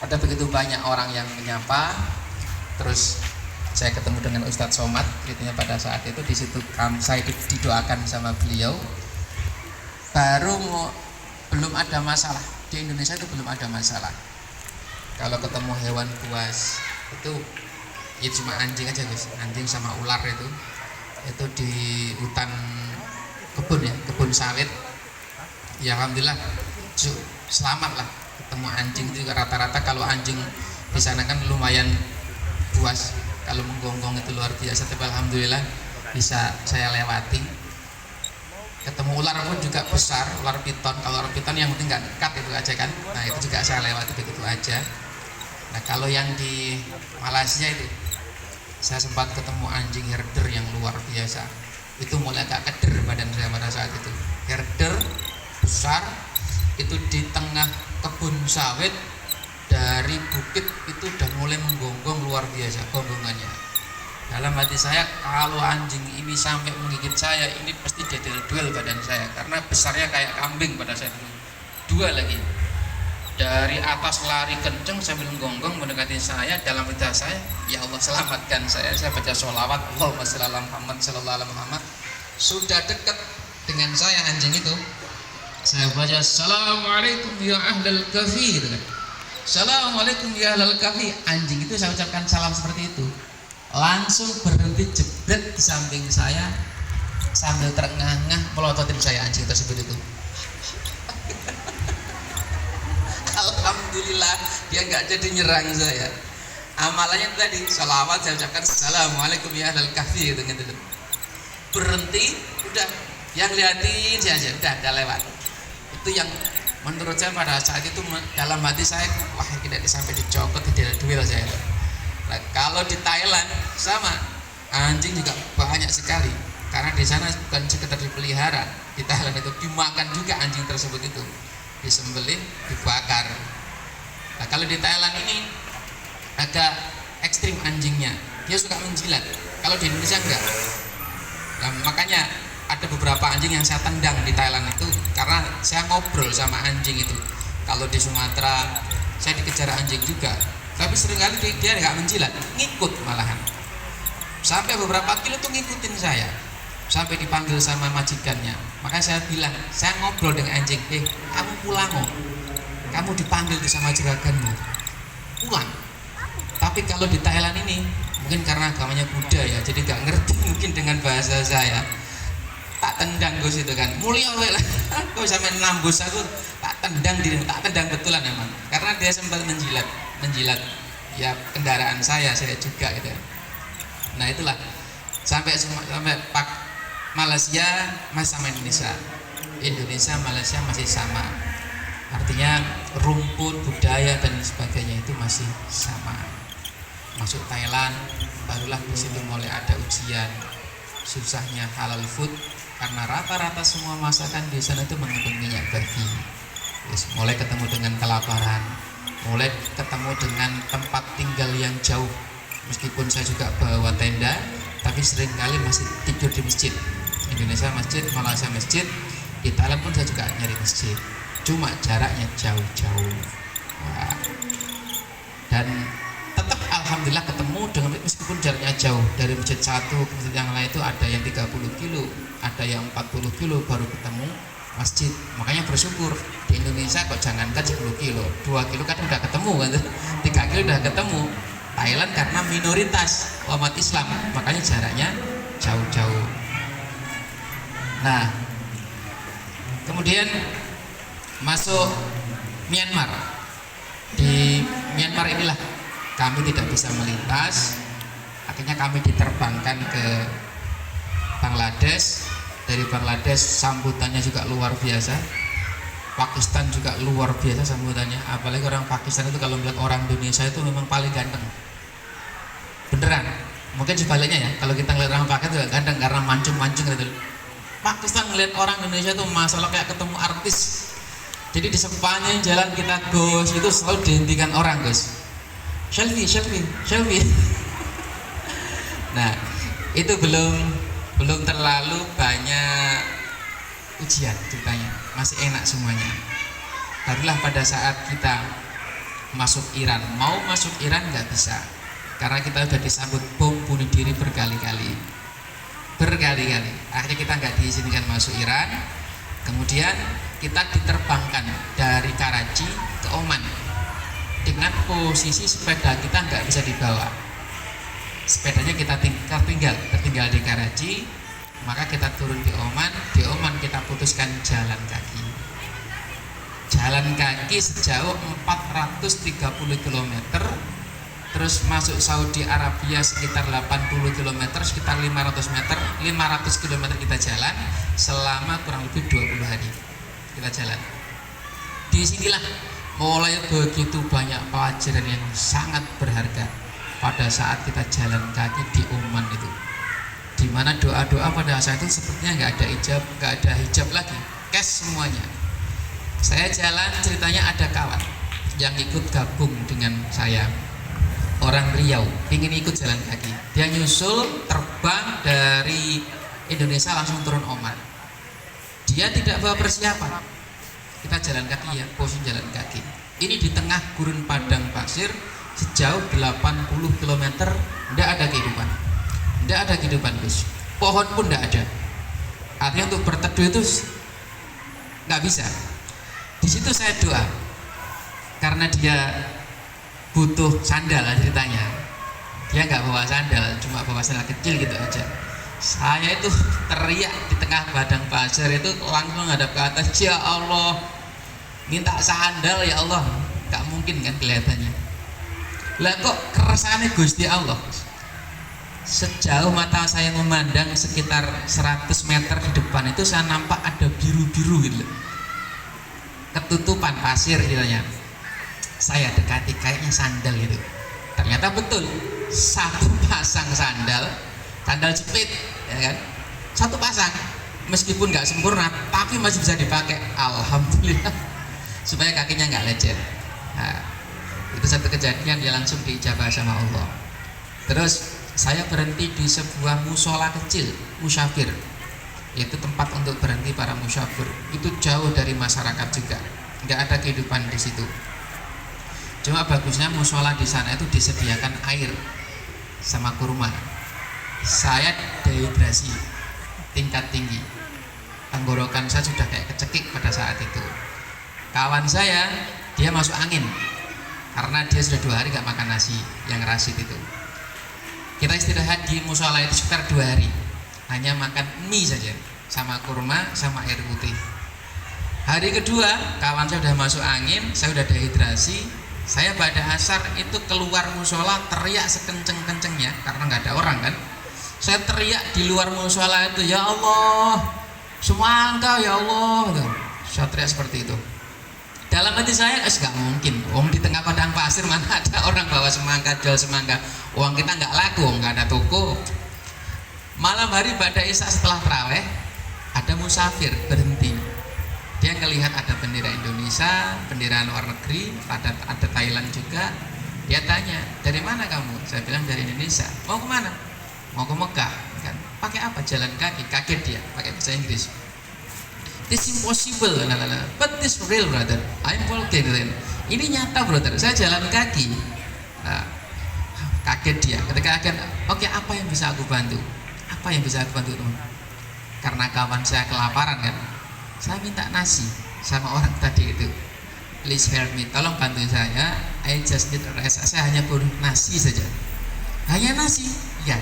Ada begitu banyak orang yang menyapa. Terus saya ketemu dengan Ustadz Somad, ceritanya pada saat itu di situ saya didoakan sama beliau. Belum ada masalah di Indonesia, itu belum ada masalah. Kalau ketemu hewan buas itu ya cuma anjing aja guys, anjing sama ular itu di hutan kebun ya, kebun sawit. Ya alhamdulillah selamat lah ketemu anjing. Itu rata-rata kalau anjing di sana kan lumayan buas, kalau menggonggong itu luar biasa, tapi alhamdulillah bisa saya lewati. Ketemu ular pun juga besar, ular piton. Kalau ular piton yang penting nggak dekat itu aja kan. Nah itu juga saya lewati begitu aja. Nah kalau yang di Malaysia itu saya sempat ketemu anjing herder yang luar biasa. Itu mulai agak keder badan saya pada saat itu. Herder besar, itu di tengah kebun sawit, dari bukit itu udah mulai menggonggong luar biasa gonggongannya. Dalam hati saya, kalau anjing ini sampai menggigit saya, ini pasti dedel-duel badan saya, karena besarnya kayak kambing pada saat itu. Dua lagi dari atas lari kenceng sambil menggonggong mendekati saya. Dalam hati saya, ya Allah selamatkan saya. Saya baca sholawat, Allahumma sholli ala Muhammad sallallahu alaihi Muhammad. Sudah dekat dengan saya anjing itu, saya baca assalamualaikum ya ahlal kahfi gitu kan. Assalamualaikum ya ahlal kahfi. Anjing itu saya ucapkan salam seperti itu, langsung berhenti jebret di samping saya sambil terengah-engah melototin saya anjing tersebut itu. Alhamdulillah dia nggak jadi nyerang saya. Amalannya tadi salawat saya ucapkan assalamualaikum ya ahlal kahfi gitu. Berhenti, udah yang liatin saya aja, udah lewat. Itu yang menurut saya pada saat itu dalam hati saya, wah tidak sampai dicokot, tidak duel saya. Nah, kalau di Thailand sama, anjing juga banyak sekali, karena di sana bukan sekedar dipelihara, di Thailand itu dimakan juga anjing tersebut, itu disembelih, dibakar. Nah, kalau di Thailand ini agak ekstrim anjingnya, dia suka menjilat. Kalau di Indonesia enggak. Nah, makanya ada beberapa anjing yang saya tendang di Thailand itu karena saya ngobrol sama anjing itu. Kalau di Sumatera saya dikejar anjing juga, tapi seringkali dia nggak menjilat, ngikut malahan. Sampai beberapa kilo tuh ngikutin saya, sampai dipanggil sama majikannya. Makanya saya bilang, saya ngobrol dengan anjing, kamu pulang kok, kamu dipanggil tuh sama juraganmu, pulang. Tapi kalau di Thailand ini mungkin karena agamanya Buddha ya, jadi nggak ngerti mungkin dengan bahasa saya. Tak tendang Gus itu kan, mulia lah, kok sampai nambus aku, tak tendang betulan emang, karena dia sempat menjilat ya kendaraan saya juga gitu. Nah itulah sampai Pak Malaysia masih sama Indonesia Malaysia masih sama, artinya rumput budaya dan sebagainya itu masih sama. Masuk Thailand barulah di situ mulai ada ujian susahnya halal food, karena rata-rata semua masakan di sana itu mengandung minyak babi. Mulai ketemu dengan kelaparan, mulai ketemu dengan tempat tinggal yang jauh. Meskipun saya juga bawa tenda, tapi seringkali masih tidur di masjid. Indonesia masjid, Malaysia masjid, di Thailand pun saya juga nyari masjid, cuma jaraknya jauh-jauh. Dan tetap alhamdulillah ketemu dengan, meskipun jaraknya jauh, dari masjid satu ke masjid yang lain itu ada yang 30 kilo, ada yang 40 kilo baru ketemu masjid. Makanya bersyukur di Indonesia kok jangankan 10 kilo, 2 kilo kan udah ketemu kan, 3 kilo udah ketemu. Thailand karena minoritas umat Islam, makanya jaraknya jauh-jauh. Nah, kemudian masuk Myanmar. Di Myanmar inilah kami tidak bisa melintas, akhirnya kami diterbangkan ke Bangladesh. Dari Bangladesh sambutannya juga luar biasa. Pakistan juga luar biasa sambutannya, apalagi orang Pakistan itu kalau melihat orang Indonesia itu memang paling ganteng, beneran. Mungkin sebaliknya ya, kalau kita ngeliat orang Pakistan juga ganteng karena mancung-mancung gitu. Pakistan ngeliat orang Indonesia itu masalah kayak ketemu artis. Jadi di sepanjang jalan kita Gus itu selalu dihentikan orang, Gus, selfie. Nah itu belum terlalu banyak ujian ceritanya, masih enak semuanya. Barulah pada saat kita masuk Iran. Mau masuk Iran nggak bisa, karena kita sudah disambut bom bunuh diri berkali-kali. Akhirnya kita nggak diizinkan masuk Iran. Kemudian kita diterbangkan dari Karachi ke Oman dengan posisi sepeda kita nggak bisa dibawa. Sepedanya kita tertinggal di Karachi. Maka kita turun di Oman. Di Oman kita putuskan jalan kaki sejauh 430 km, terus masuk Saudi Arabia sekitar 80 km, sekitar 500 km kita jalan selama kurang lebih 20 hari kita jalan. Disinilah mulai begitu banyak pelajaran yang sangat berharga pada saat kita jalan kaki di Oman itu, dimana doa-doa pada saat itu sepertinya nggak ada hijab lagi, cash semuanya. Saya jalan, ceritanya ada kawan yang ikut gabung dengan saya, orang Riau, ingin ikut jalan kaki. Dia nyusul terbang dari Indonesia langsung turun Oman. Dia tidak bawa persiapan. Kita jalan kaki ya, posisi jalan kaki. Ini di tengah gurun padang pasir sejauh 80 km, tidak ada kehidupan, Gus. Pohon pun tidak ada. Artinya untuk berteduh itu nggak bisa. Di situ saya doa, karena dia butuh sandal ceritanya. Dia nggak bawa sandal, cuma bawa sandal kecil gitu aja. Saya itu teriak di tengah padang pasir itu, langsung menghadap ke atas, ya Allah, minta sandal ya Allah. Nggak mungkin kan kelihatannya. Lah kok keresahannya Gusti Allah. Sejauh mata saya memandang sekitar 100 meter di depan itu saya nampak ada biru-biru gitu, ketutupan pasir istilahnya. Saya dekati, kayaknya sandal itu. Ternyata betul, satu pasang sandal jepit, ya kan? Satu pasang, meskipun nggak sempurna, tapi masih bisa dipakai. Alhamdulillah, supaya kakinya nggak lecet. Nah, itu satu kejadian dia langsung diijabah sama Allah. Terus saya berhenti di sebuah musola kecil, musyafir. Yaitu tempat untuk berhenti para musyafir. Itu jauh dari masyarakat juga, nggak ada kehidupan di situ. Cuma bagusnya musola di sana itu disediakan air sama kurma. Saya dehidrasi tingkat tinggi, tenggorokan saya sudah kayak kecekik pada saat itu. Kawan saya, dia masuk angin karena dia sudah 2 hari nggak makan nasi yang rasid itu. Kita istirahat di musola itu sekitar 2 hari, hanya makan mie saja sama kurma sama air putih. Hari kedua kawan saya sudah masuk angin, saya sudah dehidrasi. Saya pada asar itu keluar musola teriak sekenceng-kencengnya karena nggak ada orang kan. Saya teriak di luar musola itu, ya Allah, semangka ya Allah. Saya teriak seperti itu. Dalam hati saya, nggak mungkin. Di tengah padang pasir mana ada orang bawa semangka, jual semangka. Uang kita nggak laku, nggak ada toko. Malam hari pada isya setelah taraweh, ada musafir berhenti. Dia ngelihat ada bendera Indonesia, bendera luar negeri, ada Thailand juga. Dia tanya, dari mana kamu? Saya bilang dari Indonesia. Mau kemana? Mau ke Mekah. Kan? Pakai apa? Jalan kaki. Kaget dia, pakai bahasa Inggris. This impossible, but this real, brother. I'm walking. Ini nyata, brother. Saya jalan kaki. Kaget dia. Ketika kaget, oke, apa yang bisa aku bantu? Apa yang bisa aku bantu, teman? Karena kawan saya kelaparan kan. Saya minta nasi sama orang tadi itu. Please help me, tolong bantu saya. I just need rice. Saya hanya butuh nasi saja. Hanya nasi? Ya,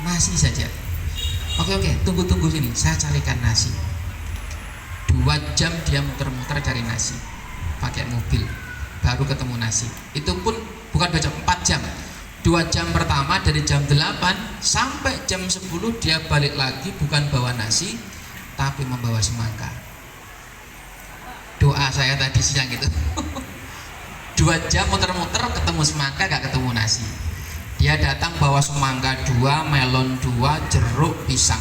nasi saja. Oke, tunggu sini. Saya carikan nasi. 2 jam dia muter-muter cari nasi, pakai mobil, baru ketemu nasi. Itu pun bukan 2 jam, 4 jam. 2 jam pertama dari jam 8 sampai jam 10 dia balik lagi, bukan bawa nasi, tapi membawa semangka. Doa saya tadi siang itu 2 jam muter-muter ketemu semangka, gak ketemu nasi. Dia datang bawa semangka 2, melon 2, jeruk, pisang.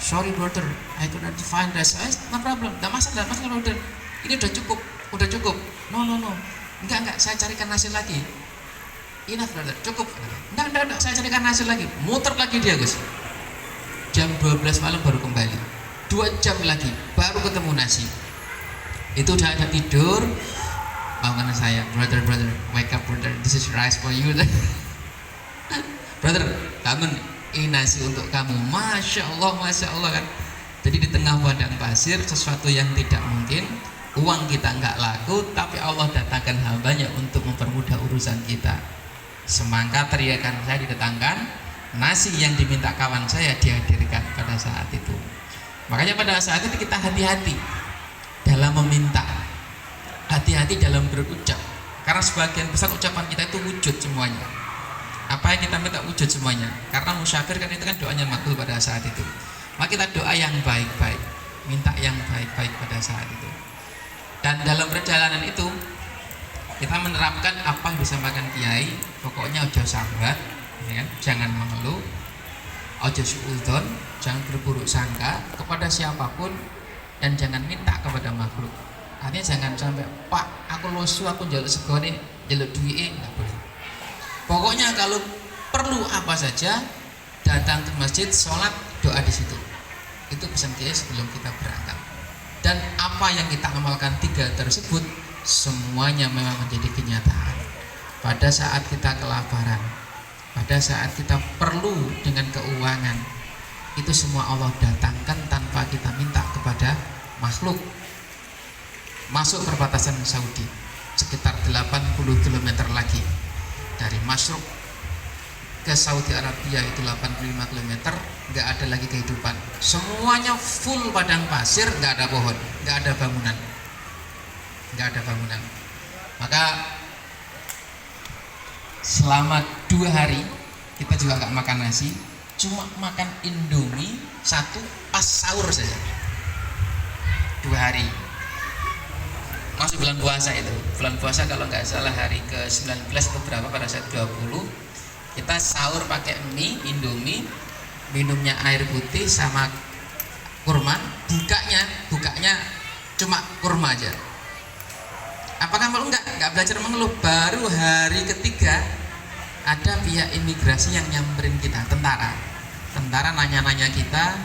Sorry brother, I couldn't find rice. No problem, gak masalah brother. Ini udah cukup. No. Enggak, saya carikan nasi lagi. Enough brother, cukup. Enggak, saya carikan nasi lagi. Muter lagi dia, Gus. Jam 12 malam baru kembali. 2 jam lagi baru ketemu nasi. Itu udah ada tidur. bangunan saya, brother, wake up brother, this is rice for you. Brother, bangun, ini nasi untuk kamu. Masya Allah kan. Jadi di tengah padang pasir, sesuatu yang tidak mungkin, uang kita nggak laku, tapi Allah datangkan hambanya untuk mempermudah urusan kita. Semangka teriakan saya didatangkan, nasi yang diminta kawan saya dihadirkan pada saat itu. Makanya pada saat itu kita hati-hati dalam meminta, hati-hati dalam berucap, karena sebagian besar ucapan kita itu wujud semuanya. Apa yang kita minta wujud semuanya, karena musyafir kan itu kan doanya makbul pada saat itu. Maka kita doa yang baik-baik, minta yang baik-baik pada saat itu. Dan dalam perjalanan itu kita menerapkan apa yang disampaikan Kiai, pokoknya ojo sambat, ya kan? Jangan mengeluh, ojo suudzon, jangan berburuk sangka kepada siapapun, dan jangan minta kepada makhluk. Artinya jangan sampai, Pak, aku losu, aku jaluk segone, jaluk duit, nggak boleh. Pokoknya kalau perlu apa saja, datang ke masjid, sholat, doa di situ. Itu pesan Kiai sebelum kita berangkat. Dan apa yang kita amalkan 3 tersebut semuanya memang menjadi kenyataan. Pada saat kita kelaparan, pada saat kita perlu dengan keuangan, itu semua Allah datangkan tanpa kita minta kepada makhluk. Masuk perbatasan Saudi, sekitar 80 km lagi dari Masruk ke Saudi Arabia, itu 85 km, nggak ada lagi kehidupan. Semuanya full padang pasir, nggak ada pohon, nggak ada bangunan, nggak ada bangunan. Maka selama 2 hari kita juga nggak makan nasi, cuma makan Indomie 1 pas sahur saja. 2 hari. Masuk bulan puasa itu. Bulan puasa kalau nggak salah hari ke-19 atau berapa, pada saat 20, kita sahur pakai mie, Indomie, minumnya air putih sama kurma, bukanya cuma kurma aja. Apakah mengeluh? Enggak belajar mengeluh. Baru hari ketiga ada pihak imigrasi yang nyamperin kita, tentara nanya-nanya kita.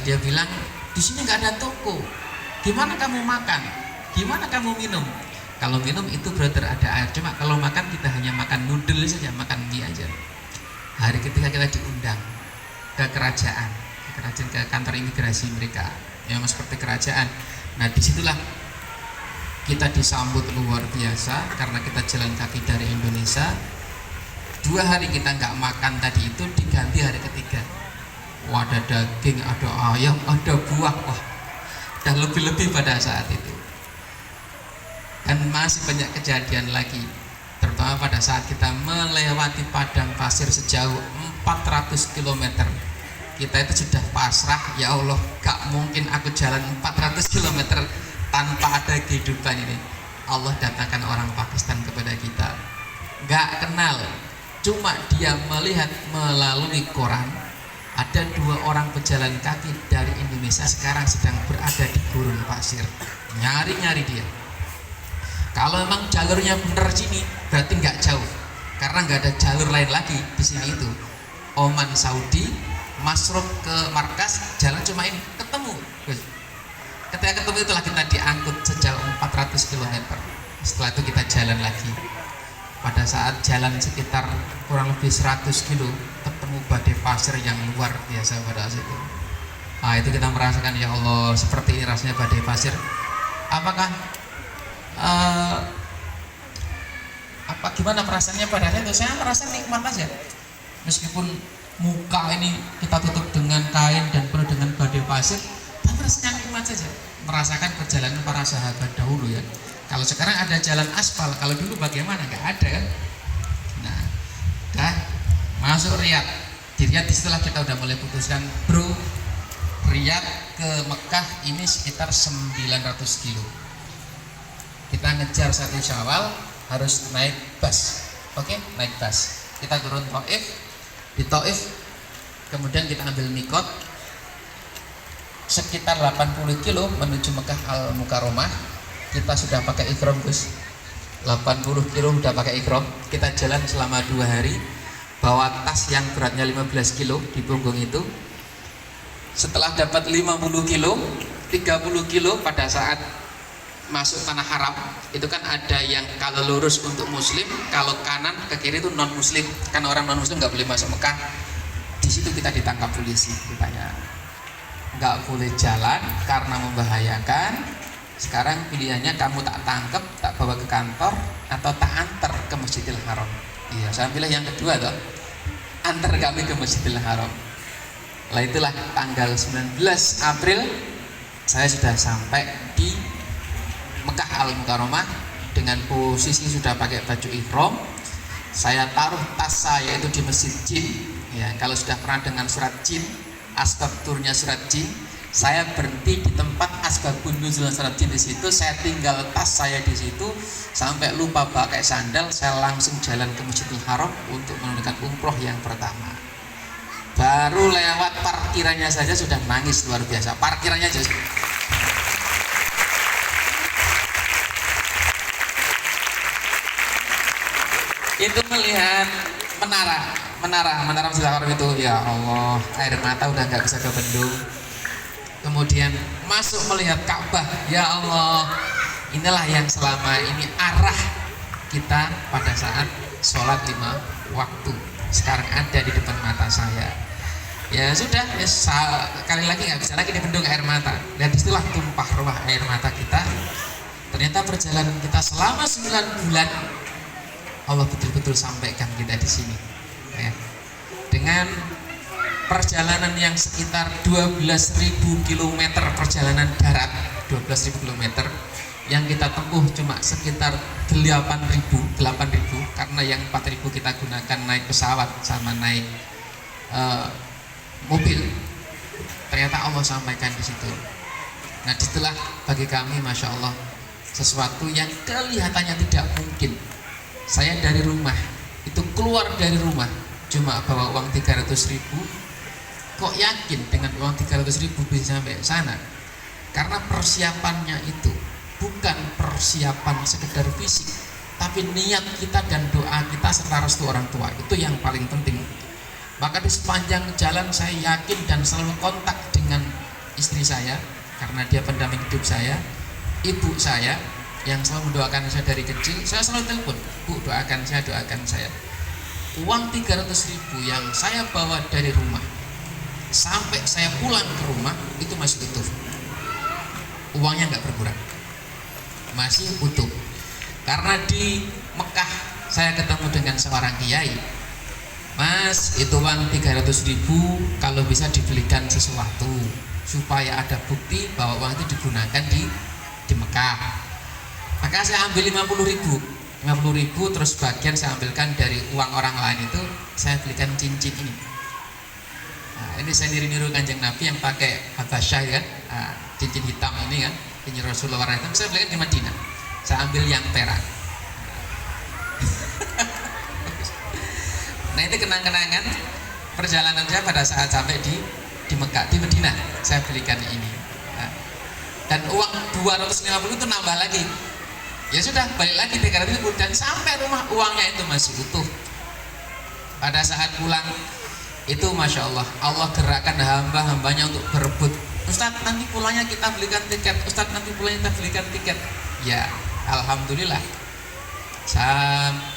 Dia bilang, di sini nggak ada toko, gimana kamu makan, gimana kamu minum? Kalau minum itu brother ada air, cuma kalau makan kita hanya makan noodle saja, makan mie aja. Hari ketiga kita diundang ke kerajaan, ke kantor imigrasi mereka, yang seperti kerajaan. Nah disitulah kita disambut luar biasa, karena kita jalan kaki dari Indonesia. 2 hari kita nggak makan tadi itu diganti hari ketiga. Wah, ada daging, ada ayam, ada buah, wah, dan lebih-lebih pada saat itu. Dan masih banyak kejadian lagi, terutama pada saat kita melewati padang pasir sejauh 400 km. Kita itu sudah pasrah, ya Allah, gak mungkin aku jalan 400 km tanpa ada kehidupan ini. Allah datangkan orang Pakistan kepada kita, gak kenal, cuma dia melihat melalui koran ada 2 orang pejalan kaki dari Indonesia sekarang sedang berada di gurun pasir, nyari-nyari dia. Kalau memang jalurnya bener sini, berarti nggak jauh, karena nggak ada jalur lain lagi di sini. Itu Oman Saudi, Masruk ke markas, jalan cuma ini, ketemu. Ketika ketemu itulah kita diangkut sejauh 400 km. Setelah itu kita jalan lagi. Pada saat jalan sekitar kurang lebih 100 kilo, ketemu badai pasir yang luar biasa pada saat itu. Nah itu kita merasakan, ya Allah, seperti ini rasanya badai pasir. Apakah gimana perasaannya pada saat itu? Saya merasa nikmat aja, meskipun muka ini kita tutup dengan kain dan penuh dengan badai pasir, tapi rasanya nikmat saja. Merasakan perjalanan para sahabat dahulu ya. Kalau sekarang ada jalan aspal, kalau dulu bagaimana? Nggak ada kan? Nah, dah masuk Riyadh. Di Riyadh disitulah kita udah mulai putuskan, bro, Riyadh ke Mekah ini sekitar 900 kilo. Kita ngejar 1 Syawal, harus naik bus. Oke, naik bus. Kita turun Taif, di Taif kemudian kita ambil mikot sekitar 80 kilo menuju Mekah Al-Mukarramah. Kita sudah pakai ihram, Gus. 80 kilo sudah pakai ihram. Kita jalan selama 2 hari, bawa tas yang beratnya 15 kilo di punggung itu. Setelah dapat 50 kilo, 30 kilo pada saat masuk tanah haram itu kan ada yang kalau lurus untuk muslim, kalau kanan ke kiri itu non muslim. Kan orang non muslim nggak boleh masuk Mekah. Di situ kita ditangkap polisi, ditanya nggak boleh jalan karena membahayakan. Sekarang pilihannya kamu tak tangkap, tak bawa ke kantor, atau tak antar ke Masjidil Haram. Iya, saya pilih yang kedua toh, antar kami ke Masjidil Haram. Lah itulah tanggal 19 April saya sudah sampai di Mekah Al Mukarramah dengan posisi sudah pakai baju ihram. Saya taruh tas saya itu di Masjid Jin. Ya, kalau sudah pernah dengan surat Jin, asbab turunnya surat Jin, saya berhenti di tempat asbabun nuzul surat Jin di situ. Saya tinggal tas saya di situ sampai lupa pakai sandal. Saya langsung jalan ke Masjidil Haram untuk menunaikan umroh yang pertama. Baru lewat parkirannya saja sudah nangis luar biasa. Parkirannya aja. Itu melihat menara Masjidil Haram itu, ya Allah, air mata udah nggak bisa kebendung. Kemudian masuk melihat Ka'bah, ya Allah, inilah yang selama ini arah kita pada saat sholat 5 waktu sekarang ada di depan mata saya. Ya sudah, ya, kali lagi nggak bisa lagi dibendung air mata. Dan disitulah tumpah ruah air mata kita. Ternyata perjalanan kita selama 9 bulan Allah betul-betul sampaikan kita di sini. Ya. Dengan perjalanan yang sekitar 12.000 km perjalanan darat, 12.000 km yang kita tempuh cuma sekitar 8.000 karena yang 4.000 kita gunakan naik pesawat sama naik mobil. Ternyata Allah sampaikan di situ. Nah, disitulah bagi kami, masya Allah, sesuatu yang kelihatannya tidak mungkin. Saya dari rumah itu keluar dari rumah cuma bawa uang 300.000. Kok yakin dengan uang 300.000 bisa sampai sana? Karena persiapannya itu bukan persiapan sekedar fisik, tapi niat kita dan doa kita serta restu orang tua, itu yang paling penting. Maka di sepanjang jalan saya yakin dan selalu kontak dengan istri saya karena dia pendamping hidup saya, ibu saya yang selalu mendoakan saya dari kecil. Saya selalu telepon, Bu, doakan saya, doakan saya. Uang 300.000 yang saya bawa dari rumah sampai saya pulang ke rumah itu masih utuh, uangnya nggak berkurang, masih utuh. Karena di Mekah saya ketemu dengan seorang kiai, Mas, itu uang 300.000 kalau bisa dibelikan sesuatu supaya ada bukti bahwa uang itu digunakan di Mekah. Maka saya ambil 50.000, terus bagian saya ambilkan dari uang orang lain itu saya belikan cincin ini. Nah, ini saya niru-niru Kanjeng Nabi yang pakai habasyah kan, cincin hitam ini kan, cincin Rasulullah warna hitam, saya belikan di Madinah. Saya ambil yang perak. Nah, itu kenang-kenangan perjalanan saya pada saat sampai di Mekah, di Madinah. Saya belikan ini. Nah, dan uang 250 itu nambah lagi. Ya sudah, balik lagi 300.000 dan sampai rumah uangnya itu masih utuh. Pada saat pulang itu masya Allah, Allah gerakkan hamba-hambanya untuk berebut. Ustadz, nanti pulangnya kita belikan tiket. Ustadz, nanti pulangnya kita belikan tiket. Ya, alhamdulillah.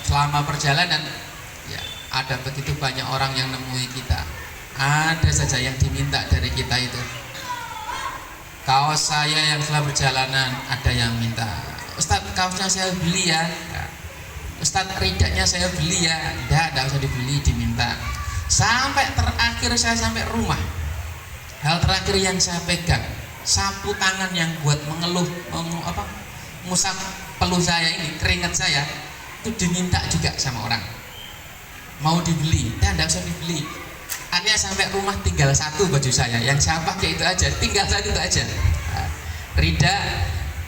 Selama perjalanan, ya, ada begitu banyak orang yang nemui kita. Ada saja yang diminta dari kita itu. Kaos saya yang setelah perjalanan ada yang minta, Ustadz, kaosnya saya beli ya. Ustadz, ridanya saya beli ya. Tidak usah dibeli, diminta. Sampai terakhir saya sampai rumah, hal terakhir yang saya pegang sapu tangan yang buat mengeluh, ngusap peluh saya ini, keringat saya, itu diminta juga sama orang. Mau dibeli, tidak usah dibeli. Akhirnya sampai rumah tinggal satu baju saya, yang saya pakai itu aja, tinggal satu itu aja. Rida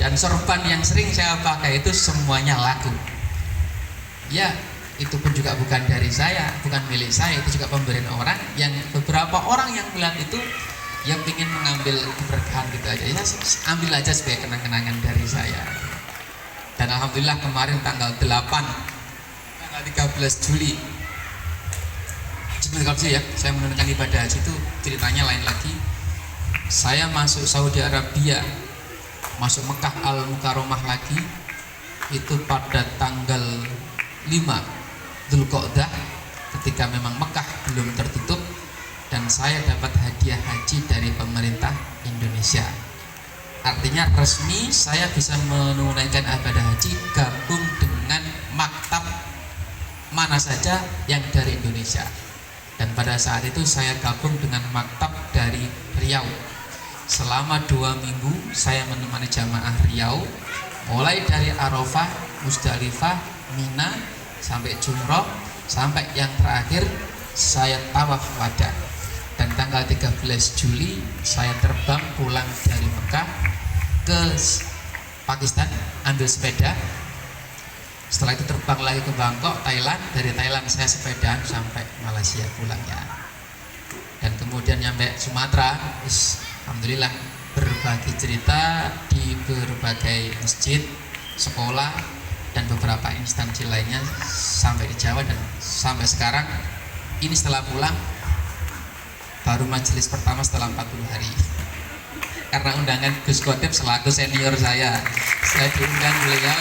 dan sorban yang sering saya pakai itu semuanya laku. Ya, itu pun juga bukan dari saya, bukan milik saya, itu juga pemberian orang yang beberapa orang yang melihat itu yang ingin mengambil keberkahan gitu aja. Ya, ambil aja sebagai kenang-kenangan dari saya. Dan alhamdulillah kemarin tanggal 13 Juli ya, saya menunaikan ibadah haji itu ceritanya lain lagi. Saya masuk Saudi Arabia masuk Mekah Al Mukarramah lagi itu pada tanggal 5 Dzulqa'dah, ketika memang Mekah belum tertutup, dan saya dapat hadiah haji dari pemerintah Indonesia. Artinya resmi saya bisa menunaikan ibadah haji gabung dengan maktab mana saja yang dari Indonesia. Dan pada saat itu saya gabung dengan maktab dari Riau. Selama 2 minggu saya menemani jamaah Riau, mulai dari Arafah, Musdalifah, Mina, sampai Jumroh, sampai yang terakhir saya tawaf wada. Dan tanggal 13 Juli saya terbang pulang dari Mekah ke Pakistan, ambil sepeda. Setelah itu terbang lagi ke Bangkok, Thailand. Dari Thailand saya sepedaan sampai Malaysia pulangnya. Dan kemudian nyampe Sumatera, alhamdulillah berbagi cerita di berbagai masjid, sekolah, dan beberapa instansi lainnya sampai di Jawa. Dan sampai sekarang ini setelah pulang baru majelis pertama setelah 40 hari, karena undangan Gus Khotib selaku senior saya diundang beliau,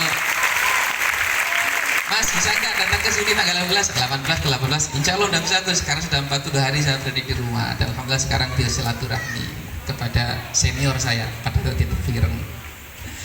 Mas bisa nggak datang ke sini tanggal 18, insya Allah udah bisa Gus. Sekarang sudah 40 hari saya berada di rumah, dan alhamdulillah sekarang dia silaturahmi kepada senior saya pada waktu itu Fireng.